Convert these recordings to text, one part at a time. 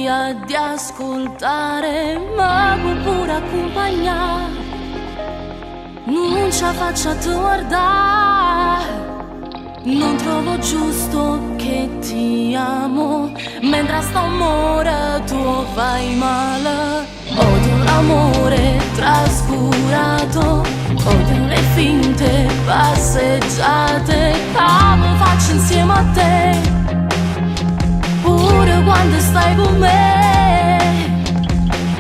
voglia di ascoltare, ma può pure accompagnare. Non ci faccia a guardare. Non trovo giusto che ti amo, mentre sto amore tu fai male. Odio l'amore trascurato, odio le finte passeggiate che faccio insieme a te. Pure quando stai con me,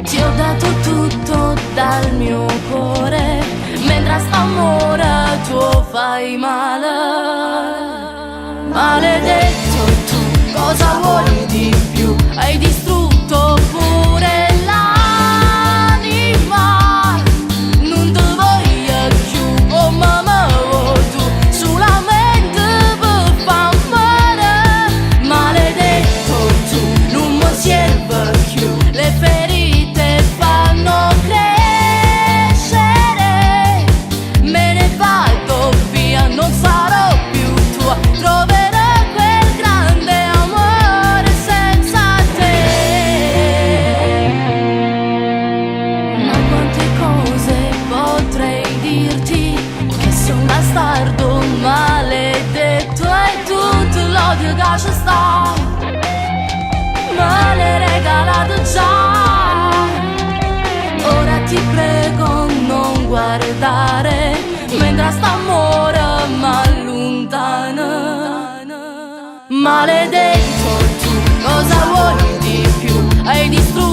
ti ho dato tutto dal mio cuore, mentre sto amore tu fai male. Maledetto, tu cosa vuoi di più? Hai distrutto pure l'anima. Non ti voglio più, oh mamma, oh tu solamente per far male. Maledetto, tu non mi serve più. Le ferite fanno crescere. Me ne vado via, non sarò più tua. Troverò quel grande amore senza te. Ma quante cose potrei dirti, che sono un bastardo maledetto e tutto l'odio che ci sta me l'hai regalato già. Ora ti prego non guardare, mentre sta amore m'allontana. Maledetto, tu cosa vuoi di più? Hai distrutto